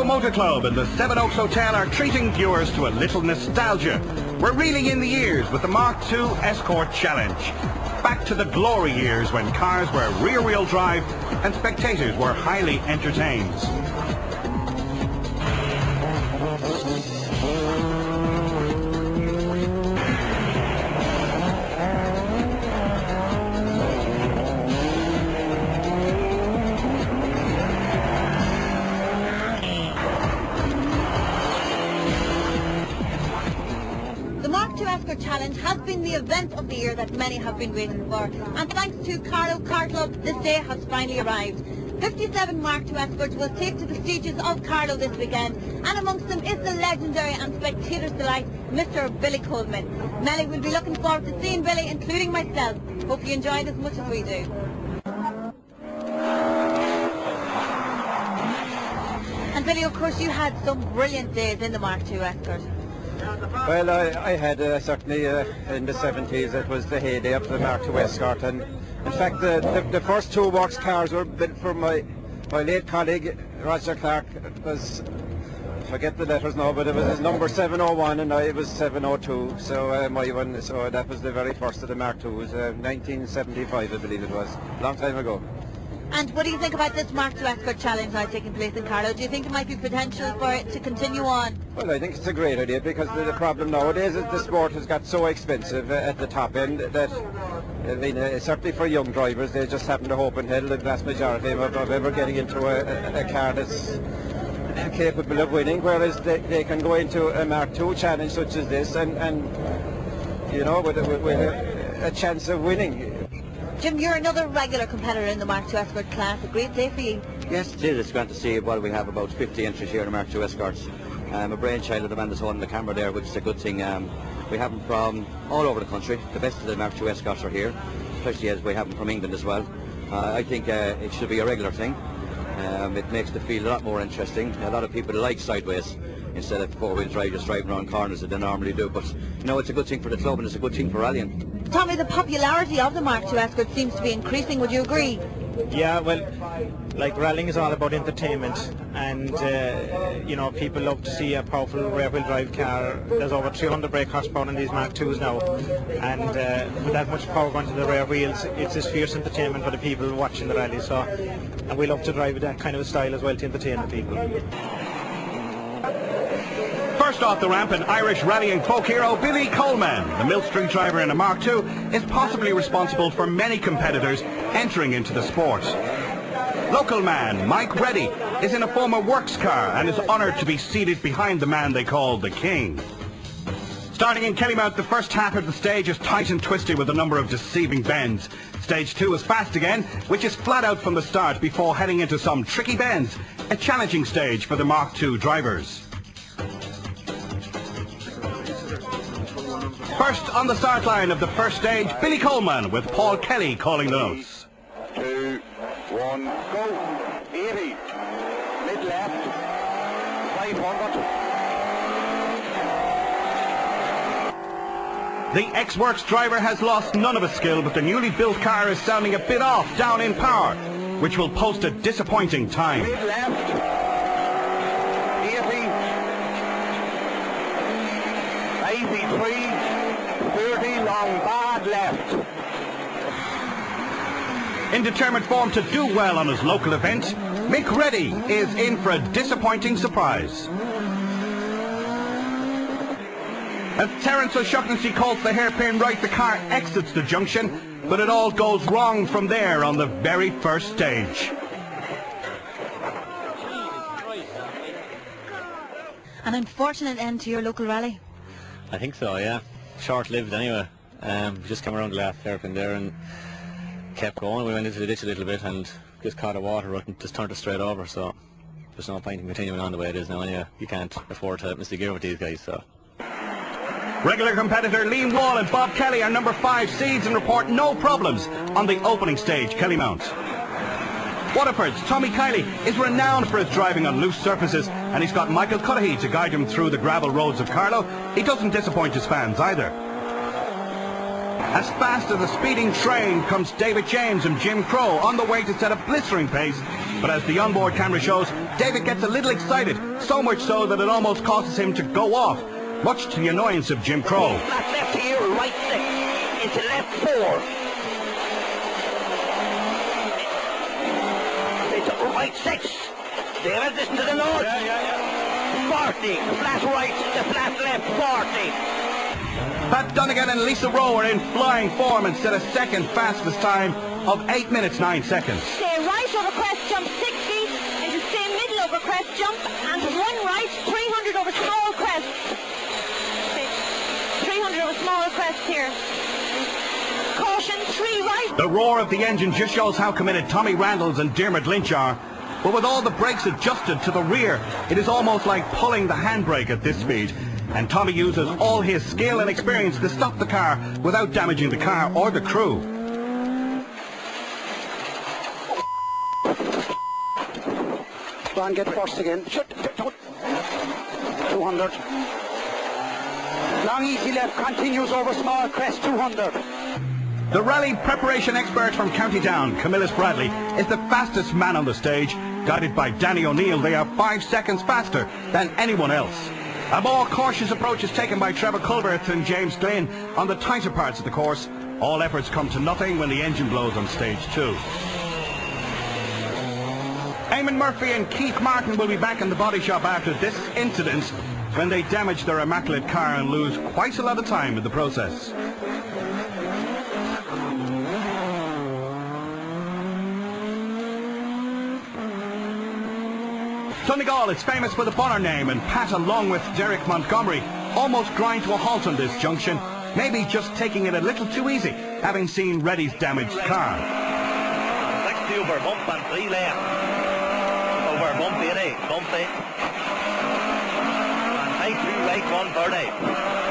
Carlow Motor Club and the Seven Oaks Hotel are treating viewers to a little nostalgia. We're reeling in the years with the Mark II Escort Challenge. Back to the glory years when cars were rear-wheel drive and spectators were highly entertained. The Mark II Escort Challenge has been the event of the year that many have been waiting for, and thanks to Carlow Car Club, this day has finally arrived. 57 Mark II Escorts will take to the stages of Carlow this weekend, and amongst them is the legendary and spectators' delight, Mr. Billy Coleman. Many will be looking forward to seeing Billy, including myself. Hope you enjoyed as much as we do. And Billy, of course, you had some brilliant days in the Mark II Escort. Well, I had certainly in the 70s, it was the heyday of the Mark II Escort, and in fact the first two works cars were built for my late colleague Roger Clark. It was, I forget the letters now, but it was his number 701 and I was 702, so my one, so that was the very first of the Mark IIs, 1975 I believe it was, a long time ago. And what do you think about this Mark II Escort Challenge now taking place in Carlow? Do you think it might be potential for it to continue on? Well, I think it's a great idea because the problem nowadays is the sport has got so expensive at the top end that, I mean, certainly for young drivers, they just happen to hope in hell the vast majority of ever getting into a car that's capable of winning, whereas they can go into a Mark II challenge such as this and you know, with a chance of winning. Jim, you're another regular competitor in the Mark II Escort class. A great day for you. Yes, it is. It's great to see. Well, we have about 50 entries here in the Mark II Escorts. A brainchild of the man that's holding the camera there, which is a good thing. We have them from all over the country. The best of the Mark II Escorts are here, especially as we have them from England as well. I think it should be a regular thing. It makes the field a lot more interesting. A lot of people like sideways instead of four-wheel drive, just driving around corners that they normally do. But you know, it's a good thing for the club and it's a good thing for rallying. Tommy, the popularity of the Mark II Escort seems to be increasing. Would you agree? Yeah, well, like rallying is all about entertainment, and you know, people love to see a powerful rear-wheel drive car. There's over 300 brake horsepower in these Mark IIs now, and with that much power going to the rear wheels, it's just fierce entertainment for the people watching the rally. So, and we love to drive with that kind of a style as well to entertain the people. First off the ramp, an Irish rallying folk hero, Billy Coleman, the Mill Street driver in a Mark II, is possibly responsible for many competitors entering into the sport. Local man Mike Reddy is in a former works car and is honoured to be seated behind the man they call the King. Starting in Kellymount, the first half of the stage is tight and twisty with a number of deceiving bends. Stage 2 is fast again, which is flat out from the start before heading into some tricky bends, a challenging stage for the Mark II drivers. First on the start line of the first stage, Billy Coleman with Paul Kelly calling the notes. 2, 1, go! 80, mid left, right 100. The ex-works driver has lost none of his skill, but the newly built car is sounding a bit off down in power, which will post a disappointing time. Mid left, 80, 83, 30, long bad left. In determined form to do well on his local event, Mick Reddy is in for a disappointing surprise. As Terence O'Shaughnessy calls the hairpin right, the car exits the junction, but it all goes wrong from there on the very first stage. An unfortunate end to your local rally. I think so, yeah. Short-lived anyway. Just came around the last hairpin there and kept going. We went into the ditch a little bit and just caught a water rut and just turned it straight over, so there's no point in continuing on the way it is now anyway. You can't afford to miss the gear with these guys, so. Regular competitor Liam Wall and Bob Kelly are number 5 seeds and report no problems on the opening stage, Kellymount. Waterford's Tommy Kiley is renowned for his driving on loose surfaces, and he's got Michael Cudahy to guide him through the gravel roads of Carlow. He doesn't disappoint his fans either. As fast as a speeding train comes David James and Jim Crow on the way to set a blistering pace. But as the onboard camera shows, David gets a little excited, so much so that it almost causes him to go off, much to the annoyance of Jim Crow. Flat left here, right 6, into left 4. It's right 6. David, listen to the north. 40, the flat right, the flat left, 40. Pat Donegan and Lisa Rowe are in flying form and set a second fastest time of 8 minutes 9 seconds. Stay right over crest jump 60, into stay middle over crest jump, and 1 right, 300 over small crest. 300 over smaller crest here. Caution, 3 right. The roar of the engine just shows how committed Tommy Randalls and Dermot Lynch are. But with all the brakes adjusted to the rear, it is almost like pulling the handbrake at this speed. And Tommy uses all his skill and experience to stop the car without damaging the car or the crew. Go on, get first again. 200. Long easy left, continues over small crest, 200. The rally preparation expert from County Down, Camillus Bradley, is the fastest man on the stage. Guided by Danny O'Neill, they are 5 seconds faster than anyone else. A more cautious approach is taken by Trevor Culbert and James Glynn on the tighter parts of the course. All efforts come to nothing when the engine blows on stage 2. Eamon Murphy and Keith Martin will be back in the body shop after this incident when they damage their immaculate car and lose quite a lot of time in the process. Donegal is famous for the Bonner name, and Pat, along with Derek Montgomery, almost grind to a halt on this junction, maybe just taking it a little too easy, having seen Reddy's damaged car. 60 over bump and 3 left. Over bump 80, bump 8. And 2 right, 130.